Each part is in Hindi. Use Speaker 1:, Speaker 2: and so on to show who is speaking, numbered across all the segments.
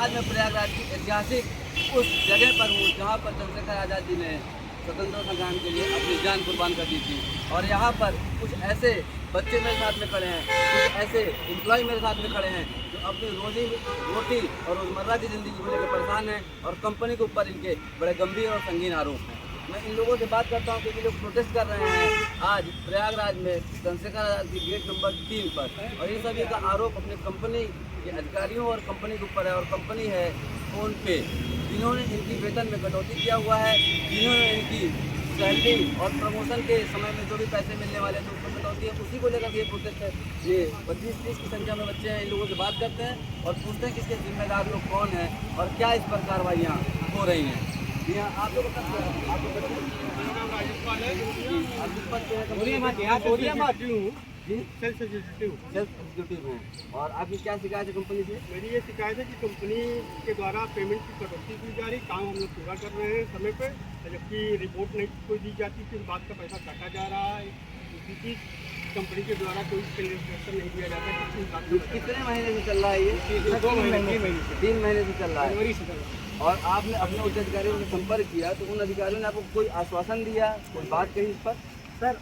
Speaker 1: आज मैं प्रयागराज की ऐतिहासिक उस जगह पर हूँ जहाँ पर चंद्रशेखर आज़ाद जी ने स्वतंत्रता संग्राम के लिए अपनी जान कुर्बान कर दी थी। और यहाँ पर कुछ ऐसे बच्चे मेरे साथ में खड़े हैं, कुछ ऐसे एम्प्लॉय मेरे साथ में खड़े हैं जो अपनी रोजी रोटी और रोज़मर्रा की ज़िंदगी को लेकर परेशान हैं और कंपनी के ऊपर इनके बड़े गंभीर और संगीन आरोप हैं। मैं इन लोगों से बात करता हूँ कि लोग प्रोटेस्ट कर रहे हैं आज प्रयागराज में चंद्रशेखर आज़ाद की गेट नंबर 3 पर, और इन सभी का आरोप अपने कंपनी के अधिकारियों और कंपनी के ऊपर है। और कंपनी है फ़ोन पे, जिन्होंने इनकी वेतन में कटौती किया हुआ है, जिन्होंने इनकी सैलरी और प्रमोशन के समय में जो भी पैसे मिलने वाले थे उसमें कटौती है, उसी को लेकर ये प्रोटेस्ट है। ये 25-30 की संख्या में बच्चे हैं। इन लोगों से बात करते हैं और पूछते हैं कि इसके जिम्मेदार लोग कौन हैं और क्या इस पर कार्रवाइयाँ हो रही हैं। जी हाँ, आप लोग सेल्फ एग्जीक्यूटिव हैं और आपकी क्या शिकायत है कंपनी से?
Speaker 2: मेरी ये शिकायत है कि कंपनी के द्वारा पेमेंट की कटौती की जा रही, काम हम लोग पूरा कर रहे हैं समय पे, जबकि रिपोर्ट नहीं कोई दी जाती, फिर बाद का पैसा काटा जा रहा है। इसी की कंपनी के द्वारा कोई क्लियरेंस नहीं दिया जाता है।
Speaker 1: कितने महीने से चल रहा है ये?
Speaker 2: 2 महीने
Speaker 1: 3 महीने से चल रहा है।
Speaker 2: जनवरी से चल रहा है।
Speaker 1: और आपने अपने उच्च अधिकारियों से संपर्क किया तो उन अधिकारियों ने आपको कोई आश्वासन दिया, कोई बात कही इस पर?
Speaker 3: सर,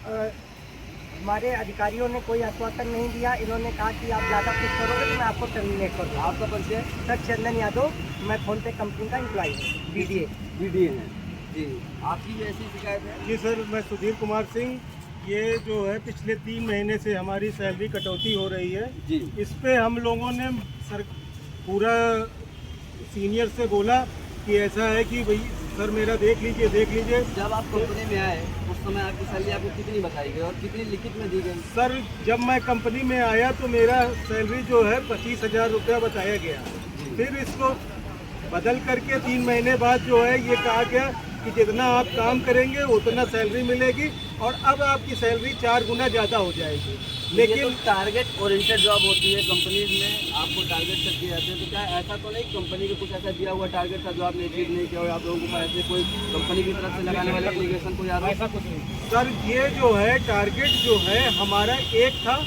Speaker 3: हमारे अधिकारियों ने कोई आश्वासन नहीं दिया। इन्होंने कहा कि आप ज़्यादा कुछ करोगे तो मैं आपको टर्मिनेट करूँगा।
Speaker 1: आपका परिचय?
Speaker 3: सर, चंदन यादव, मैं फ़ोन पे कंपनी का एम्प्लॉई हूँ,
Speaker 1: बीडीए हैं जी। आपकी भी ऐसी शिकायत है?
Speaker 2: जी सर, मैं सुधीर कुमार सिंह। ये जो है पिछले 3 महीने से हमारी सैलरी कटौती हो रही है
Speaker 1: जी।
Speaker 2: इस पे हम लोगों ने सर पूरा सीनियर से बोला कि ऐसा है कि भाई सर मेरा देख लीजिए।
Speaker 1: जब आप कंपनी में आए उस समय आपकी सैलरी आपको कितनी बताई गई और कितनी लिखित में दी गई?
Speaker 2: सर, जब मैं कंपनी में आया तो मेरा सैलरी जो है 25,000 रुपया बताया गया। फिर इसको बदल करके 3 महीने बाद जो है ये कहा गया कि जितना आप काम करेंगे उतना सैलरी मिलेगी और अब आपकी सैलरी 4 गुना ज़्यादा हो जाएगी।
Speaker 1: लेकिन तो टारगेट ओरिएंटेड जॉब होती है कंपनीज में, आपको टारगेट सेट किए जाते हैं, तो क्या ऐसा तो नहीं कंपनी के कुछ ऐसा दिया हुआ टारगेट था जो आपने अचीव नहीं किया हो? आप लोगों को ऐसे कोई कंपनी की तरफ से लगाने वाले एप्लीकेशन को याद?
Speaker 2: ऐसा कुछ नहीं सर, ये जो है टारगेट जो है हमारा एक था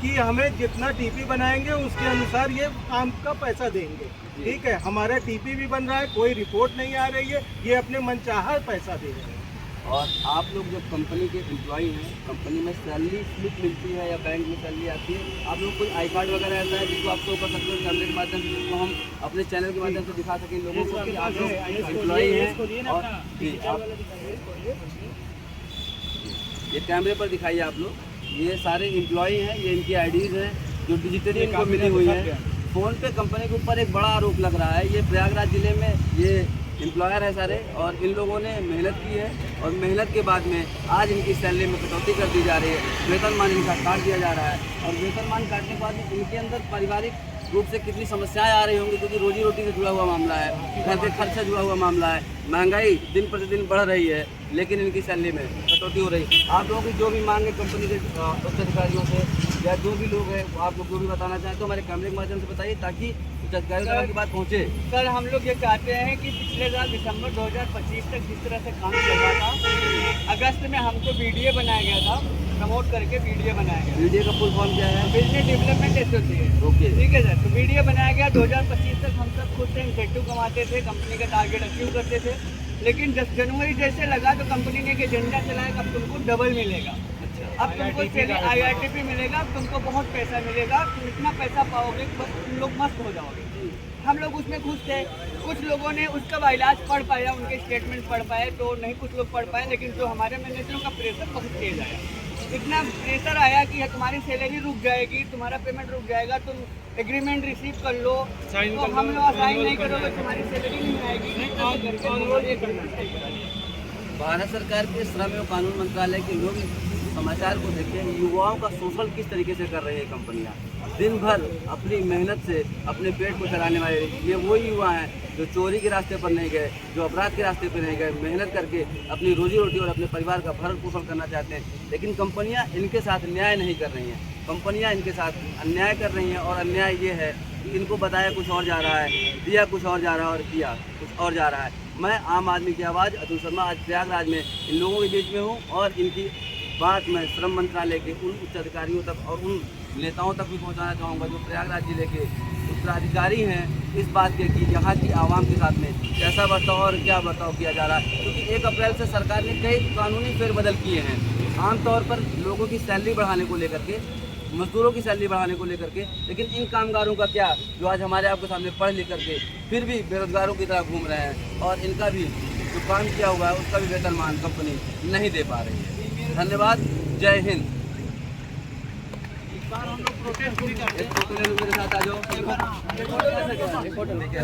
Speaker 2: कि हमें जितना टीपी बनाएंगे उसके अनुसार ये काम का पैसा देंगे। ठीक है, हमारा टीपी भी बन रहा है, कोई रिपोर्ट नहीं आ रही है, ये अपने मनचाहा पैसा दे रहे हैं।
Speaker 1: और आप लोग जब कंपनी के एम्प्लॉई हैं, कंपनी में सैलरी स्लिप मिलती है या बैंक में सैलरी आती है, आप लोग कोई आई कार्ड वगैरह ऐसा है जिसको आप शो कर सकते हो कैमरे के माध्यम से, जिसको हम अपने चैनल के माध्यम से दिखा सकें लोगों को कि आप लोग एम्प्लॉई हैं? और जी, आप ये कैमरे पर दिखाइए आप लोग। ये सारे एम्प्लॉई हैं, ये इनकी आईडीज़ हैं जो डिजिटली इनको मिली हुई है। फ़ोन पे कंपनी के ऊपर एक बड़ा आरोप लग रहा है। ये प्रयागराज ज़िले में ये एम्प्लॉयर है सारे, और इन लोगों ने मेहनत की है और मेहनत के बाद में आज इनकी सैलरी में कटौती कर दी जा रही है, वेतनमान इनका काट दिया जा रहा है। और वेतनमान काटने के बाद में इनके अंदर पारिवारिक रूप से कितनी समस्याएं आ रही होंगी, क्योंकि रोजी रोटी से जुड़ा हुआ मामला है, घर के खर्च से जुड़ा हुआ मामला है, महंगाई दिन प्रतिदिन बढ़ रही है, लेकिन इनकी सैलरी में कटौती हो रही है। आप लोगों की जो भी मांग है कंपनी के उच्च अधिकारियों से या जो भी लोग हैं, आप लोग जो भी बताना चाहें तो हमारे कैमरे के माध्यम से बताइए ताकि उच्च अधिकारियों तक की बात पहुँचे।
Speaker 3: सर, हम लोग ये चाहते हैं कि पिछले साल दिसंबर 2025 तक जिस तरह से काम चल रहा था, अगस्त में हमको बीडीए बनाया गया था, प्रमोट करके बीडीए बनाया गया।
Speaker 1: बीडीए का फुल फॉर्म क्या है?
Speaker 3: Business development association.
Speaker 1: ओके,
Speaker 3: ठीक है सर, तो बीडीए बनाया गया। 2025 तक हम सब खुद से इंसेंटिव कमाते थे, कंपनी का टारगेट अचीव करते थे। लेकिन 10 जनवरी जैसे लगा तो कंपनी ने एक एजेंडा चलाया कि अब तुमको डबल मिलेगा, अब तुमको IRTP मिलेगा, अब तुमको बहुत पैसा मिलेगा, तुम इतना पैसा पाओगे बस तुम लोग मस्त हो जाओगे। हम लोग उसमें खुश थे। कुछ लोगों ने उसका इलाज पढ़ पाया, उनके स्टेटमेंट पढ़ पाए तो नहीं, कुछ लोग पढ़ पाए, लेकिन जो हमारे मैनेजरों का प्रेशर बहुत तेज आया, इतना प्रेशर आया कि तुम्हारी सैलरी रुक जाएगी, तुम्हारा पेमेंट रुक जाएगा, तुम एग्रीमेंट रिसीव कर लो, तो हम लोग साइन नहीं करोगे तुम्हारी सैलरी नहीं आएगी।
Speaker 1: भारत सरकार के श्रम एवं कानून मंत्रालय के लोग समाचार को देखें, युवाओं का शोषण किस तरीके से कर रही है कंपनियां। दिन भर अपनी मेहनत से अपने पेट को चलाने वाले ये वही युवा हैं जो चोरी के रास्ते पर नहीं गए, जो अपराध के रास्ते पर नहीं गए, मेहनत करके अपनी रोजी रोटी और अपने परिवार का भरण पोषण करना चाहते हैं। लेकिन कंपनियां इनके साथ न्याय नहीं कर रही हैं, कंपनियां इनके साथ अन्याय कर रही हैं। और अन्याय ये है कि इनको बताया कुछ और जा रहा है, दिया कुछ और जा रहा है और किया कुछ और जा रहा है। मैं आम आदमी की आवाज़ अतुल शर्मा आज प्रयागराज में इन लोगों के बीच में हूँ और इनकी बात मैं श्रम मंत्रालय के उन उच्च अधिकारियों तक और उन नेताओं तक भी पहुंचाना चाहूँगा जो प्रयागराज जिले के उत्तराधिकारी हैं इस बात के कि यहाँ की आवाम के साथ में कैसा बर्ताव और क्या बर्ताव किया जा रहा है, क्योंकि 1 अप्रैल से सरकार ने कई कानूनी फेरबदल किए हैं। आमतौर पर लोगों की सैलरी बढ़ाने को लेकर के, मजदूरों की सैलरी बढ़ाने को लेकर के, लेकिन इन कामगारों का क्या जो आज हमारे आपके सामने पढ़ लिख करके फिर भी बेरोजगारों की तरह घूम रहे हैं और इनका भी जो काम किया हुआ है उसका भी वेतनमान कंपनी नहीं दे पा रही है। धन्यवाद, जय हिंद। एक फोटो ले लो मेरे साथ, आ जाओ। एक फोटो ले सके, एक फोटो लेके।